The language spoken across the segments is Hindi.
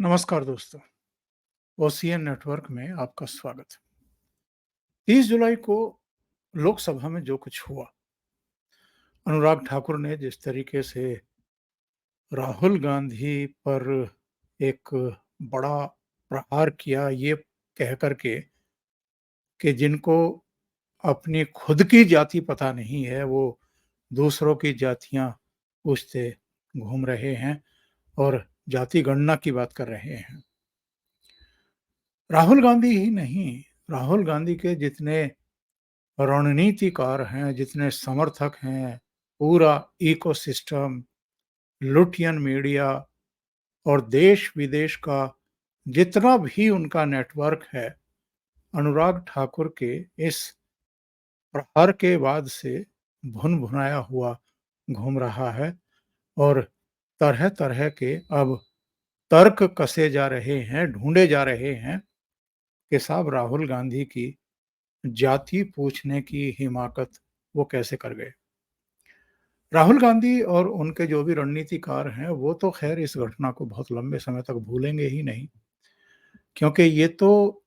नमस्कार दोस्तों, ओसीएन नेटवर्क में आपका स्वागत है। 30 जुलाई को लोकसभा में जो कुछ हुआ, अनुराग ठाकुर ने जिस तरीके से राहुल गांधी पर एक बड़ा प्रहार किया, ये कह कर के कि जिनको अपनी खुद की जाति पता नहीं है, वो दूसरों की जातियां पूछते घूम रहे हैं और जाति गणना की बात कर रहे हैं। राहुल गांधी ही नहीं, राहुल गांधी के जितने रणनीतिकार हैं, जितने समर्थक हैं, पूरा इकोसिस्टम, लुटियन मीडिया और देश-विदेश का जितना भी उनका नेटवर्क है, अनुराग ठाकुर के इस प्रहार के बाद से भुन-भुनाया हुआ घूम रहा है और तरह-तरह के अब तर्क कसे जा रहे हैं, ढूँढे जा रहे हैं कि साहब राहुल गांधी की जाति पूछने की हिमाकत वो कैसे कर गए। राहुल गांधी और उनके जो भी रणनीतिकार हैं, वो तो ख़ैर इस घटना को बहुत लंबे समय तक भूलेंगे ही नहीं, क्योंकि ये तो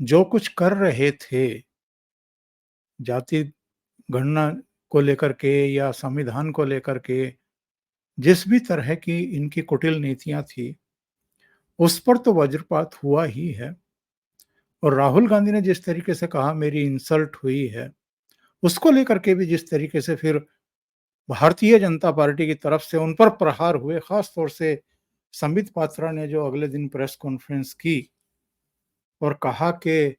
जो कुछ कर रहे थे, जाति गणना को लेकर के या संविधान को लेकर के, जिस भी तरह की इनकी कुटिल नीतियाँ थी, उस पर तो वज्रपात हुआ ही है। और राहुल गांधी ने जिस तरीके से कहा मेरी इंसल्ट हुई है, उसको लेकर के भी जिस तरीके से फिर भारतीय जनता पार्टी की तरफ से उन पर प्रहार हुए, खास तौर से संबित पात्रा ने जो अगले दिन प्रेस कॉन्फ्रेंस की और कहा कि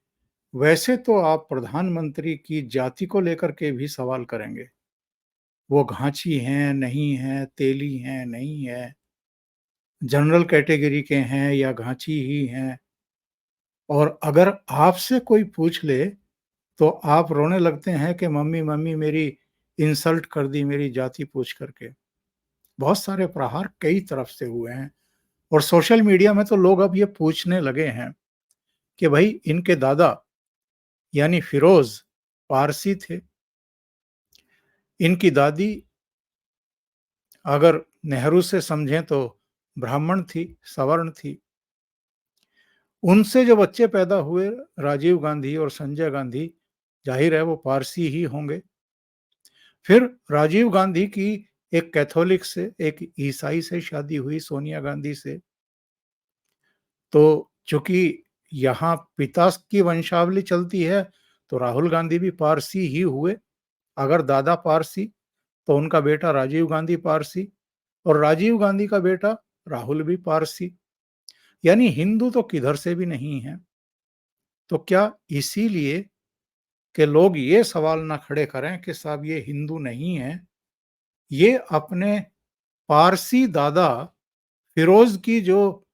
वैसे तो आप प्रधानमंत्री की जाति को लेकर के भी सवाल करेंगे। वो घांची हैं, नहीं हैं, तेली हैं, नहीं है, जनरल कैटेगरी के हैं या घांची ही हैं। और अगर आपसे कोई पूछ ले, तो आप रोने लगते हैं कि मम्मी, मम्मी मेरी इंसल्ट कर दी मेरी जाति पूछ करके। बहुत सारे प्रहार कई तरफ से हुए हैं और सोशल मीडिया में तो लोग अब ये पूछने लगे हैं कि भाई इनके दादा यानी फिरोज पारसी थे, इनकी दादी अगर नेहरू से समझें तो ब्राह्मण थी, सवर्ण थी। उनसे जो बच्चे पैदा हुए राजीव गांधी और संजय गांधी, जाहिर है वो पारसी ही होंगे। फिर राजीव गांधी की एक कैथोलिक से, एक ईसाई से शादी हुई सोनिया गांधी से। तो चूंकि यहाँ पिता की वंशावली चलती है, तो राहुल गांधी भी पारसी ही हुए। अगर दादा पारसी, तो उनका बेटा राजीव गांधी पारसी और राजीव गांधी का बेटा राहुल भी पारसी। यानी हिंदू तो किधर से भी नहीं है। तो क्या इसीलिए कि लोग ये सवाल ना खड़े करें कि साहब ये हिंदू नहीं है, ये अपने पारसी दादा फिरोज की जो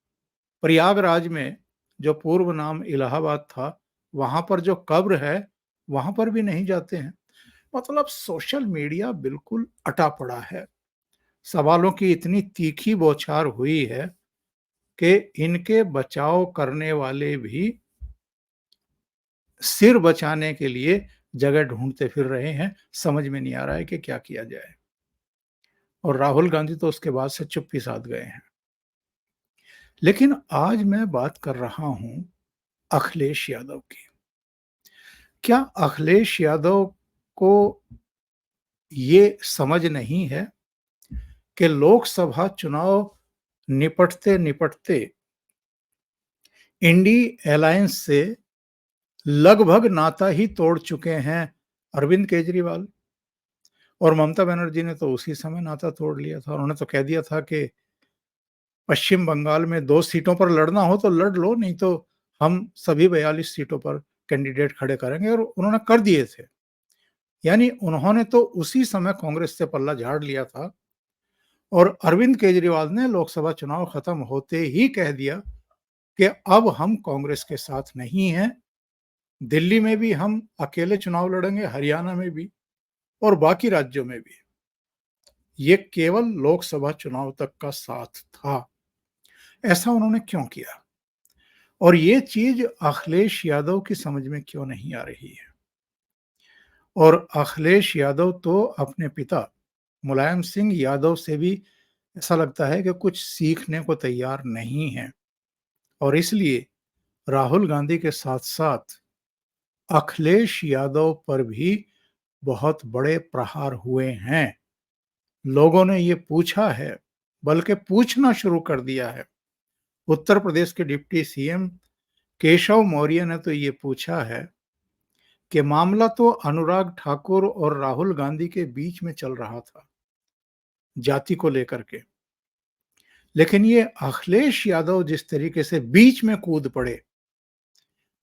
प्रयागराज में जो पूर्व नाम इलाहाबाद था, वहां पर जो कब्र है, वहां पर भी नहीं जाते हैं। मतलब सोशल मीडिया बिल्कुल अटा पड़ा है। सवालों की इतनी तीखी बौछार हुई है कि इनके बचाव करने वाले भी सिर बचाने के लिए जगह ढूंढते फिर रहे हैं। समझ में नहीं आ रहा है कि क्या किया जाए। और राहुल गांधी तो उसके बाद से चुप्पी साध गए हैं। लेकिन आज मैं बात कर रहा हूं अखिलेश यादव की। क्या अखिलेश यादव को ये समझ नहीं है कि लोकसभा चुनाव निपटते-निपटते इंडी अलायंस से लगभग नाता ही तोड़ चुके हैं अरविंद केजरीवाल और ममता बनर्जी ने तो उसी समय नाता तोड़ लिया था। उन्होंने तो कह दिया था कि पश्चिम बंगाल में 2 सीटों पर लड़ना हो तो लड़ लो, नहीं तो हम सभी 42 सीटों पर कैंडिडेट खड़े करेंगे और उन्होंने कर दिए थे। यानी उन्होंने तो उसी समय कांग्रेस से पल्ला झाड़ लिया था और अरविंद केजरीवाल ने लोकसभा चुनाव खत्म होते ही कह दिया कि अब हम कांग्रेस के साथ नहीं हैं। दिल्ली में भी हम अकेले चुनाव लड़ेंगे, हरियाणा में भी और बाकी राज्यों में भी। ये केवल लोकसभा चुनाव तक का साथ था। ऐसा उन्होंने क्यों किया? और ये चीज अखिलेश यादव की समझ में क्यों नहीं आ रही है? और अखिलेश यादव तो अपने पिता मुलायम सिंह यादव से भी ऐसा लगता है कि कुछ सीखने को तैयार नहीं है। और इसलिए राहुल गांधी के साथ साथ अखिलेश यादव पर भी बहुत बड़े प्रहार हुए हैं। लोगों ने ये पूछा है, बल्कि पूछना शुरू कर दिया है। उत्तर प्रदेश के डिप्टी सीएम केशव मौर्य ने तो ये पूछा है कि मामला तो अनुराग ठाकुर और राहुल गांधी के बीच में चल रहा था, जाति को लेकर के, लेकिन ये अखिलेश यादव जिस तरीके से बीच में कूद पड़े,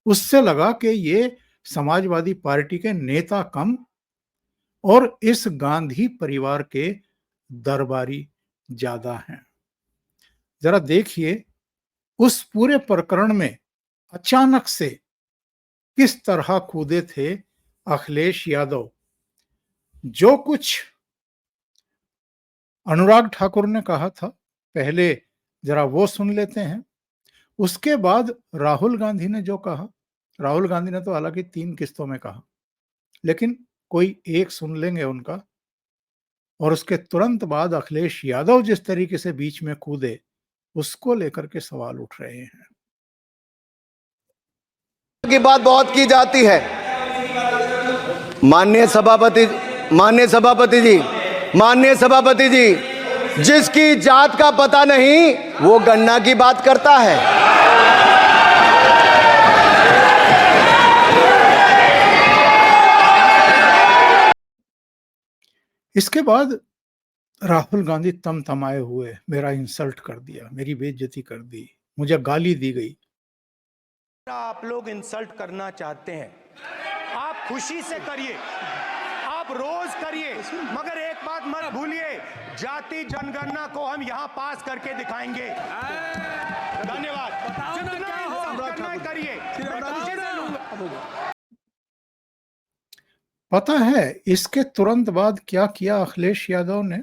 उससे लगा कि ये समाजवादी पार्टी के नेता कम और इस गांधी परिवार के दरबारी ज्यादा हैं। जरा देखिए उस पूरे प्रकरण में अचानक से किस तरह कूदे थे अखिलेश यादव। जो कुछ अनुराग ठाकुर ने कहा था, पहले जरा वो सुन लेते हैं। उसके बाद राहुल गांधी ने जो कहा, राहुल गांधी ने तो हालांकि 3 किस्तों में कहा, लेकिन कोई एक सुन लेंगे उनका। और उसके तुरंत बाद अखिलेश यादव जिस तरीके से बीच में कूदे, उसको लेकर के सवाल उठ रहे हैं। की बात बहुत की जाती है। माननीय सभापति जी, जिसकी जात का पता नहीं वो गन्ना की बात करता है। इसके बाद राहुल गांधी तमतमाए हुए, मेरा इंसल्ट कर दिया, मेरी बेइज्जती कर दी, मुझे गाली दी गई। आप लोग इंसल्ट करना चाहते हैं, आप खुशी से करिए, आप रोज करिए, मगर एक बात मत भूलिए, जाति जनगणना को हम यहां पास करके दिखाएंगे। धन्यवाद। जितना करिए। पता है इसके तुरंत बाद क्या किया अखिलेश यादव ने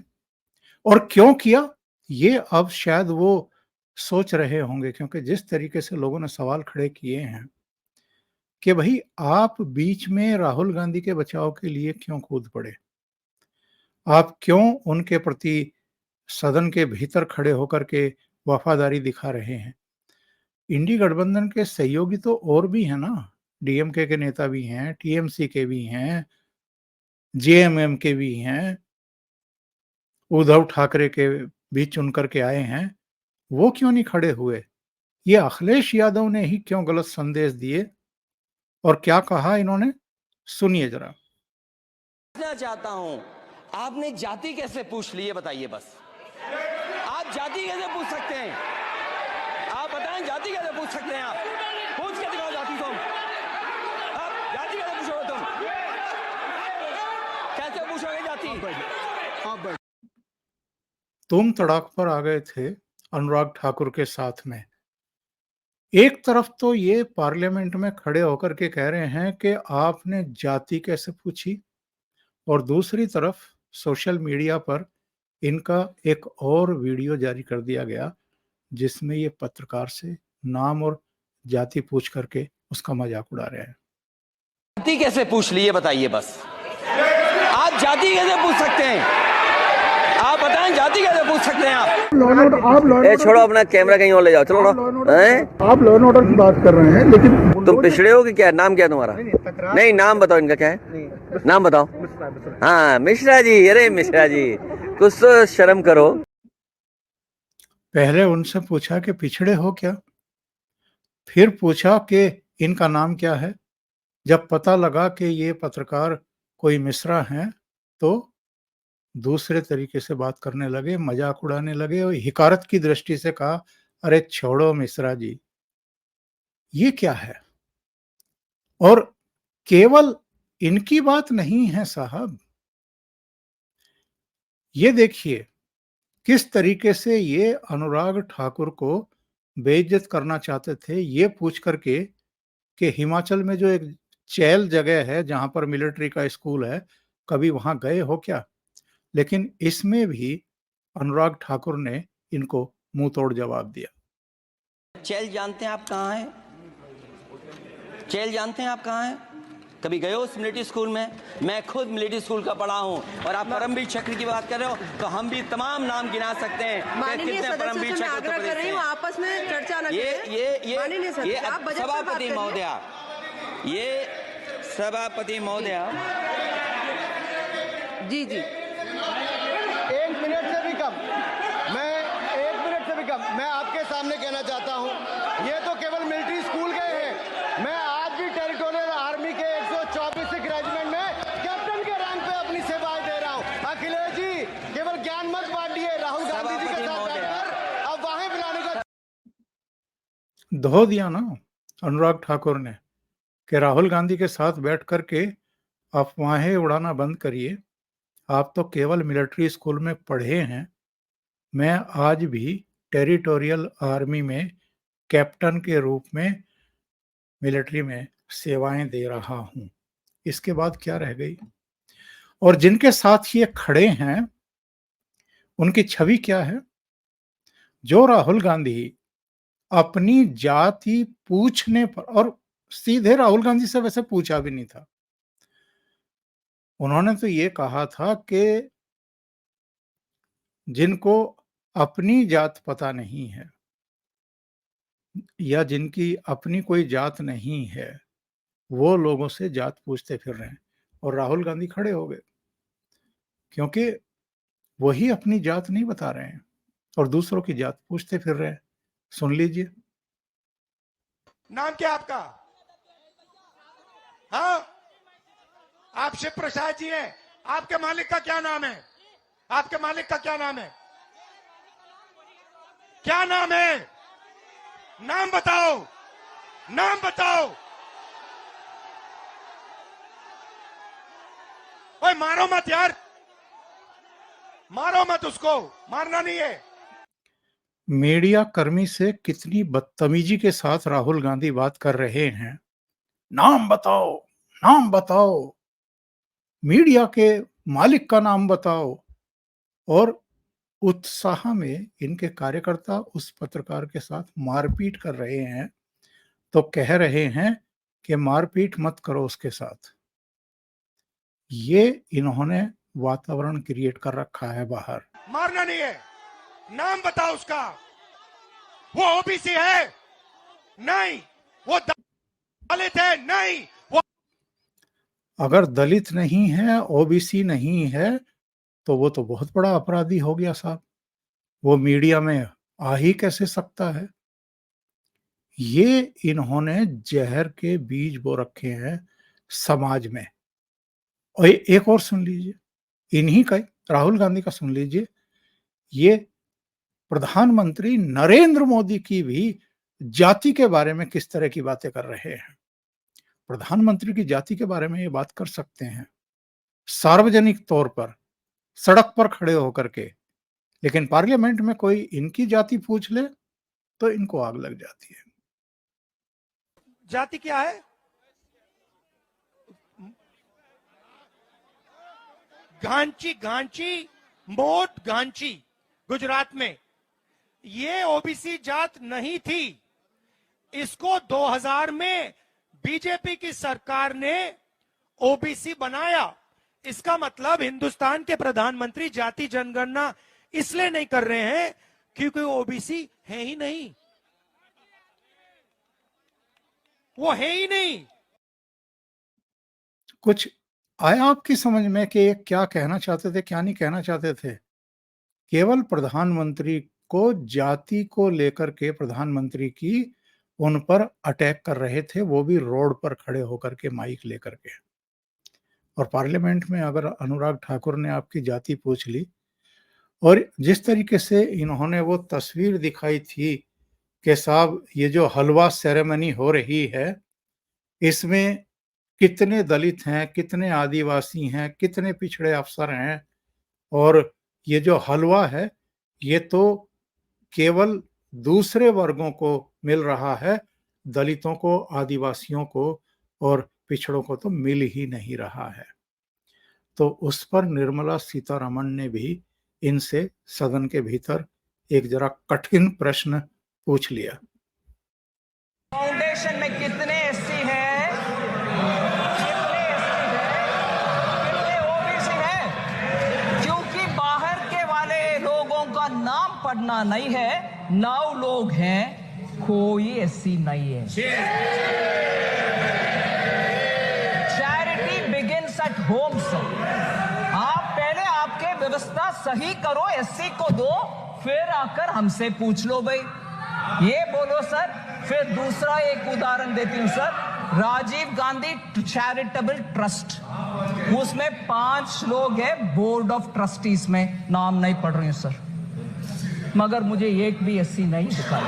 और क्यों किया, ये अब शायद वो सोच रहे होंगे, क्योंकि जिस तरीके से लोगों ने सवाल खड़े किए हैं कि भाई आप बीच में राहुल गांधी के बचाव के लिए क्यों कूद पड़े, आप क्यों उनके प्रति सदन के भीतर खड़े होकर के वफादारी दिखा रहे हैं। इंडी गठबंधन के सहयोगी तो और भी हैं ना, डीएमके के नेता भी हैं, टीएमसी के भी हैं, जेएमएम के भी हैं, उद्धव ठाकरे के भी चुन करके आए हैं, वो क्यों नहीं खड़े हुए। ये अखिलेश यादव ने ही क्यों गलत संदेश दिए और क्या कहा इन्होंने, सुनिए जरा। पूछना चाहता हूं, आपने जाति कैसे पूछ ली है बताइए बस। आप जाति कैसे पूछ सकते हैं, आप बताएं जाति कैसे पूछ सकते हैं। आप पूछ के दिखाओ जाति तुम, आप जाति कैसे पूछोगे, तुम कैसे पूछोगे जाति। तुम तड़ाक पर आ गए थे अनुराग ठाकुर के साथ में। एक तरफ तो ये पार्लियामेंट में खड़े होकर के कह रहे हैं कि आपने जाति कैसे पूछी, और दूसरी तरफ सोशल मीडिया पर इनका एक और वीडियो जारी कर दिया गया जिसमें ये पत्रकार से नाम और जाति पूछ करके उसका मजाक उड़ा रहे हैं। जाति कैसे पूछ ली है बताइए बस। आप जाति कैसे पूछ सकते हैं, आप बताएं जाति कैसे पूछ सकते हैं। आप छोड़ो अपना कैमरा कहीं और ले जाओ, चलो आप लॉ एंड ऑर्डर की बात कर रहे हैं, लेकिन तुम पिछड़े हो कि क्या, नाम क्या तुम्हारा। नहीं नाम बताओ इनका क्या है, नाम बताओ। हाँ मिश्रा जी, अरे मिश्रा जी कुछ तो शर्म करो। पहले उनसे पूछा कि पिछड़े हो क्या, फिर पूछा कि इनका नाम क्या है। जब पता लगा कि ये पत्रकार कोई मिश्रा हैं तो दूसरे तरीके से बात करने लगे, मजाक उड़ाने लगे और हिकारत की दृष्टि से कहा, अरे छोड़ो मिश्रा जी, ये क्या है। और केवल इनकी बात नहीं है साहब, ये देखिए किस तरीके से ये अनुराग ठाकुर को बेइज्जत करना चाहते थे, ये पूछ करके कि हिमाचल में जो एक चैल जगह है जहां पर मिलिट्री का स्कूल है, कभी वहां गए हो क्या। लेकिन इसमें भी अनुराग ठाकुर ने इनको मुंह तोड़ जवाब दिया। चैल जानते हैं आप कहाँ है, चैल जानते हैं आप कहाँ है, कभी गए हो उस मिलिट्री स्कूल में? मैं खुद मिलिट्री स्कूल का पढ़ा हूँ। और आप परमवीर चक्र की बात कर रहे हो तो हम भी तमाम नाम गिना सकते हैं। माननीय सदस्यों से मैं आग्रह कर रही हूँ आपस में चर्चा न करें। ये सभापति महोदया, ये सभापति महोदया जी एक मिनट से भी कम, मैं आपके सामने कहना चाहता हूं, ये तो केवल मिलिट्री स्कूल गए हैं। मैं आज भी टेरिटोरियल आर्मी के 124 रेजिमेंट में कैप्टन के रैंक पे अपनी सेवाएं दे रहा हूं। अखिलेश जी केवल ज्ञान मत बांटिए, राहुल गांधी जी के साथ बैठकर अब वहां बुलाने का धो दिया ना अनुराग ठाकुर ने कि राहुल गांधी के साथ बैठ करके अफवाहें उड़ाना बंद करिए। आप तो केवल मिलिट्री स्कूल में पढ़े हैं। मैं आज भी टेरिटोरियल आर्मी में कैप्टन के रूप में मिलिट्री में सेवाएं दे रहा हूं। इसके बाद क्या रह गई? और जिनके साथ ये खड़े हैं उनकी छवि क्या है? जो राहुल गांधी अपनी जाति पूछने पर, और सीधे राहुल गांधी से वैसे पूछा भी नहीं था, उन्होंने तो ये कहा था कि जिनको अपनी जात पता नहीं है या जिनकी अपनी कोई जात नहीं है वो लोगों से जात पूछते फिर रहे हैं। और राहुल गांधी खड़े हो गए क्योंकि वही अपनी जात नहीं बता रहे हैं और दूसरों की जात पूछते फिर रहे हैं। सुन लीजिए। नाम क्या आपका? हाँ, आप शिव प्रसाद जी हैं। आपके मालिक का क्या नाम है? आपके मालिक का क्या नाम है? क्या नाम है? नाम बताओ, नाम बताओ। ओए मारो मत यार, मारो मत उसको, मारना नहीं है। मीडिया कर्मी से कितनी बदतमीजी के साथ राहुल गांधी बात कर रहे हैं। नाम बताओ, नाम बताओ, मीडिया के मालिक का नाम बताओ। और उत्साह में इनके कार्यकर्ता उस पत्रकार के साथ मारपीट कर रहे हैं तो कह रहे हैं कि मारपीट मत करो उसके साथ। ये इन्होंने वातावरण क्रिएट कर रखा है बाहर। मारना नहीं है। नाम बताओ उसका। वो ओबीसी है? नहीं। वो दलित है? नहीं। वो अगर दलित नहीं है, ओबीसी नहीं है तो वो तो बहुत बड़ा अपराधी हो गया साहब। वो मीडिया में आ ही कैसे सकता है? ये इन्होंने जहर के बीज बो रखे हैं समाज में। और एक और सुन लीजिए, इन्हीं का, राहुल गांधी का सुन लीजिए। ये प्रधानमंत्री नरेंद्र मोदी की भी जाति के बारे में किस तरह की बातें कर रहे हैं। प्रधानमंत्री की जाति के बारे में ये बात कर सकते हैं सार्वजनिक तौर पर, सड़क पर खड़े होकर के, लेकिन पार्लियामेंट में कोई इनकी जाति पूछ ले तो इनको आग लग जाती है। जाति क्या है? घांची, घांची, मोट घांची, गुजरात में। ये ओबीसी जात नहीं थी। इसको 2000 में बीजेपी की सरकार ने ओबीसी बनाया। इसका मतलब हिंदुस्तान के प्रधानमंत्री जाति जनगणना इसलिए नहीं कर रहे हैं क्योंकि ओबीसी है ही नहीं, वो है ही नहीं। कुछ आया आपकी समझ में कि ये क्या कहना चाहते थे, क्या नहीं कहना चाहते थे? केवल प्रधानमंत्री को जाति को लेकर के प्रधानमंत्री की उन पर अटैक कर रहे थे, वो भी रोड पर खड़े होकर के माइक लेकर के। और पार्लियामेंट में अगर अनुराग ठाकुर ने आपकी जाति पूछ ली, और जिस तरीके से इन्होंने वो तस्वीर दिखाई थी कि साहब ये जो हलवा सेरेमनी हो रही है इसमें कितने दलित हैं, कितने आदिवासी हैं, कितने पिछड़े अफसर हैं, और ये जो हलवा है ये तो केवल दूसरे वर्गों को मिल रहा है, दलितों को, आदिवासियों को और पिछड़ों को तो मिल ही नहीं रहा है। तो उस पर निर्मला सीतारमण ने भी इनसे सदन के भीतर एक जरा कठिन प्रश्न पूछ लिया। फाउंडेशन में कितने एससी हैं, कितने नाम पढ़ना नहीं है, 9 लोग हैं, कोई एससी नहीं है। Charity begins at home sir. आप पहले आपके व्यवस्था सही करो, एससी को दो, फिर आकर हमसे पूछ लो भाई, ये बोलो सर। फिर दूसरा एक उदाहरण देती हूं sir, Rajiv Gandhi charitable trust, उसमें 5 लोग हैं बोर्ड ऑफ ट्रस्टीज में, नाम नहीं पढ़ रही हूं सर, मगर मुझे एक भी एससी नहीं दिखाई।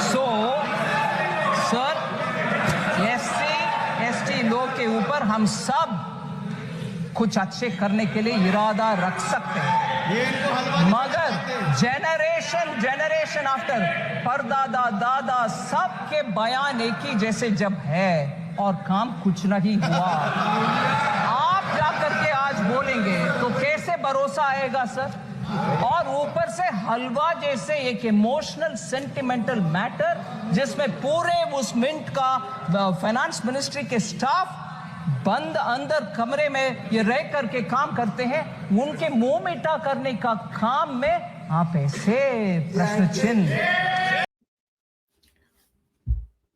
सो सर, एससी एसटी लोग के ऊपर हम सब कुछ अच्छे करने के लिए इरादा रख सकते हैं, मगर जनरेशन आफ्टर परदादा दादा सबके बयान एक ही जैसे जब है और काम कुछ नहीं हुआ, आप जाकर के आज बोलेंगे तो कैसे भरोसा आएगा सर? और ऊपर से हलवा जैसे एक इमोशनल सेंटिमेंटल मैटर जिसमें पूरे उस मिंट का फाइनेंस मिनिस्ट्री के स्टाफ बंद अंदर कमरे में ये रह करके काम करते हैं, उनके मुंह मीठा करने का काम में आप ऐसे प्रश्न चिन्ह।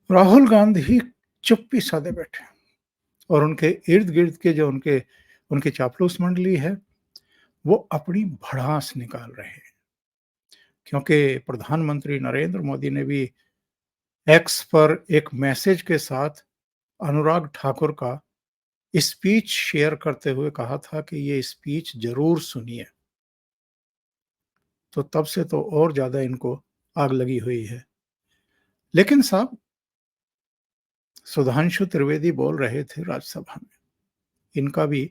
राहुल गांधी चुप्पी साधे बैठे और उनके इर्द गिर्द के जो उनकी चापलूस मंडली है वो अपनी भड़ास निकाल रहे हैं, क्योंकि प्रधानमंत्री नरेंद्र मोदी ने भी एक्स पर एक मैसेज के साथ अनुराग ठाकुर का स्पीच शेयर करते हुए कहा था कि ये स्पीच जरूर सुनिए। तो तब से तो और ज्यादा इनको आग लगी हुई है। लेकिन साहब, सुधांशु त्रिवेदी बोल रहे थे राज्यसभा में, इनका भी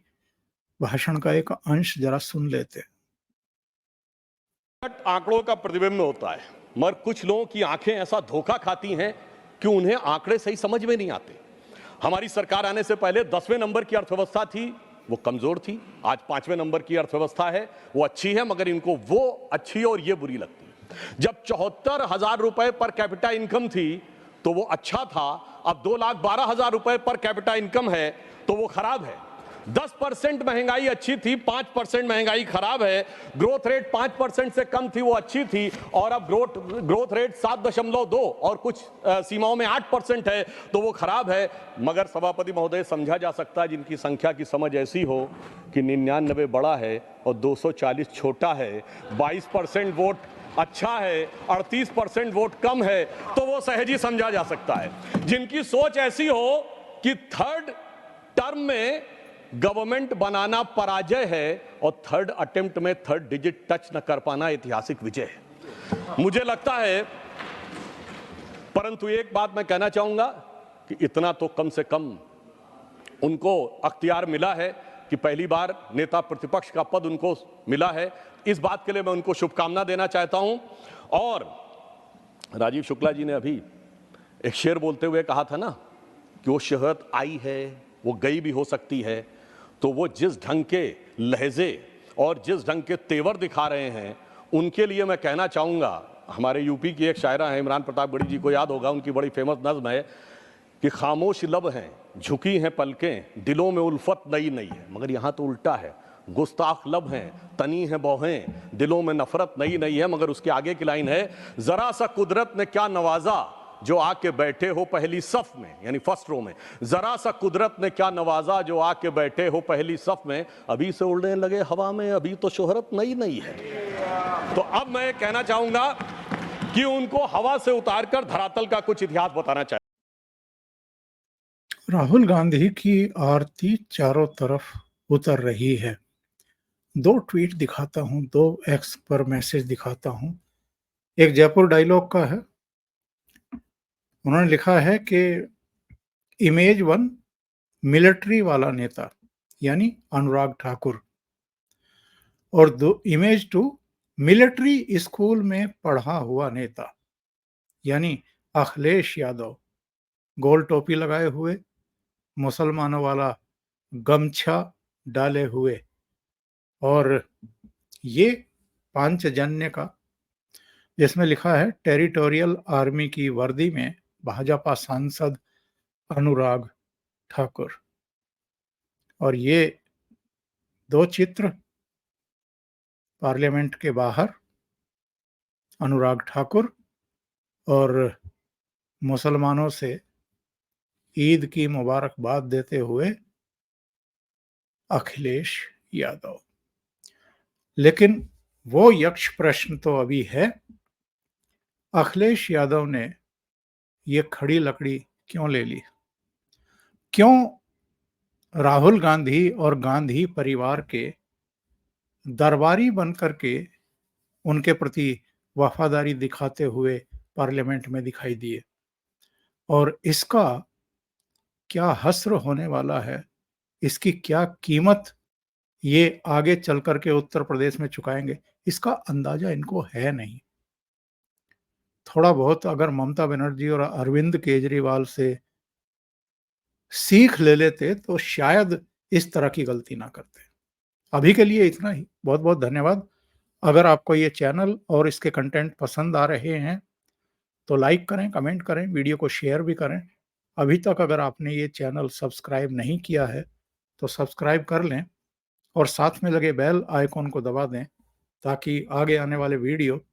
भाषण का एक अंश जरा सुन लेते। आंकड़ों का प्रतिबिंब होता है, मगर कुछ लोगों की आंखें ऐसा धोखा खाती हैं कि उन्हें आंकड़े सही समझ में नहीं आते। हमारी सरकार आने से पहले 10वें नंबर की अर्थव्यवस्था थी, वो कमजोर थी। आज 5वें नंबर की अर्थव्यवस्था है, वो अच्छी है, मगर इनको वो अच्छी और ये बुरी लगती है। जब 74,000 रुपए पर कैपिटा इनकम थी तो वो अच्छा था, अब 2,12,000 रुपए पर कैपिटा इनकम है तो वो खराब है। 10% महंगाई अच्छी थी, 5% महंगाई खराब है। ग्रोथ रेट 5% से कम थी, वो अच्छी थी, और अब ग्रोथ रेट 7.2 और कुछ सीमाओं में 8% है तो वो खराब है। मगर सभापति महोदय, समझा जा सकता है जिनकी संख्या की समझ ऐसी हो कि 99 बड़ा है और 240 छोटा है, 22% वोट अच्छा है, 38% वोट कम है, तो वो सहज ही समझा जा सकता है। जिनकी सोच ऐसी हो कि थर्ड टर्म में गवर्नमेंट बनाना पराजय है और थर्ड अटेम्प्ट में थर्ड डिजिट टच न कर पाना ऐतिहासिक विजय है, मुझे लगता है। परंतु एक बात मैं कहना चाहूंगा कि इतना तो कम से कम उनको अख्तियार मिला है कि पहली बार नेता प्रतिपक्ष का पद उनको मिला है। इस बात के लिए मैं उनको शुभकामना देना चाहता हूं। और राजीव शुक्ला जी ने अभी एक शेर बोलते हुए कहा था ना कि वो शोहरत आई है, वो गई भी हो सकती है। तो वो जिस ढंग के लहजे और जिस ढंग के तेवर दिखा रहे हैं, उनके लिए मैं कहना चाहूँगा, हमारे यूपी की एक शायरा है, इमरान प्रतापगढ़ी जी को याद होगा, उनकी बड़ी फेमस नज्म है कि खामोश लब हैं, झुकी हैं पलकें, दिलों में उल्फत नई नई है। मगर यहाँ तो उल्टा है, गुस्ताख लब हैं, तनी हैं बौहें, दिलों में नफरत नई नई है। मगर उसके आगे की लाइन है, जरा सा कुदरत ने क्या नवाजा जो आके बैठे हो पहली सफ में, यानी फर्स्ट रो में। जरा सा कुदरत ने क्या नवाजा जो आके बैठे हो पहली सफ में, अभी से उड़ने लगे हवा में, अभी तो शोहरत नई नई है। तो अब मैं कहना चाहूंगा कि उनको हवा से उतारकर धरातल का कुछ इतिहास बताना चाहिए। राहुल गांधी की आरती चारों तरफ उतर रही है। 2 ट्वीट दिखाता हूं, 2 एक्स पर मैसेज दिखाता हूं। एक जयपुर डायलॉग का है, उन्होंने लिखा है कि इमेज 1 मिलिट्री वाला नेता यानी अनुराग ठाकुर, और इमेज 2 मिलिट्री स्कूल में पढ़ा हुआ नेता यानी अखिलेश यादव, गोल टोपी लगाए हुए, मुसलमानों वाला गमछा डाले हुए, और ये पांचजन्य का जिसमें लिखा है टेरिटोरियल आर्मी की वर्दी में भाजपा सांसद अनुराग ठाकुर। और ये 2 चित्र पार्लियामेंट के बाहर अनुराग ठाकुर और मुसलमानों से ईद की मुबारकबाद देते हुए अखिलेश यादव। लेकिन वो यक्ष प्रश्न तो अभी है, अखिलेश यादव ने ये खड़ी लकड़ी क्यों ले ली? क्यों राहुल गांधी और गांधी परिवार के दरबारी बनकर के उनके प्रति वफादारी दिखाते हुए पार्लियामेंट में दिखाई दिए? और इसका क्या हश्र होने वाला है, इसकी क्या कीमत ये आगे चल कर के उत्तर प्रदेश में चुकाएंगे, इसका अंदाजा इनको है नहीं। थोड़ा बहुत अगर ममता बनर्जी और अरविंद केजरीवाल से सीख ले लेते तो शायद इस तरह की गलती ना करते। अभी के लिए इतना ही। बहुत बहुत धन्यवाद। अगर आपको ये चैनल और इसके कंटेंट पसंद आ रहे हैं तो लाइक करें, कमेंट करें, वीडियो को शेयर भी करें। अभी तक अगर आपने ये चैनल सब्सक्राइब नहीं किया है तो सब्सक्राइब कर लें और साथ में लगे बेल आइकॉन को दबा दें ताकि आगे आने वाले वीडियो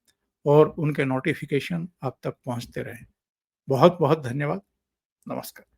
और उनके नोटिफिकेशन आप तक पहुंचते रहें। बहुत बहुत धन्यवाद। नमस्कार।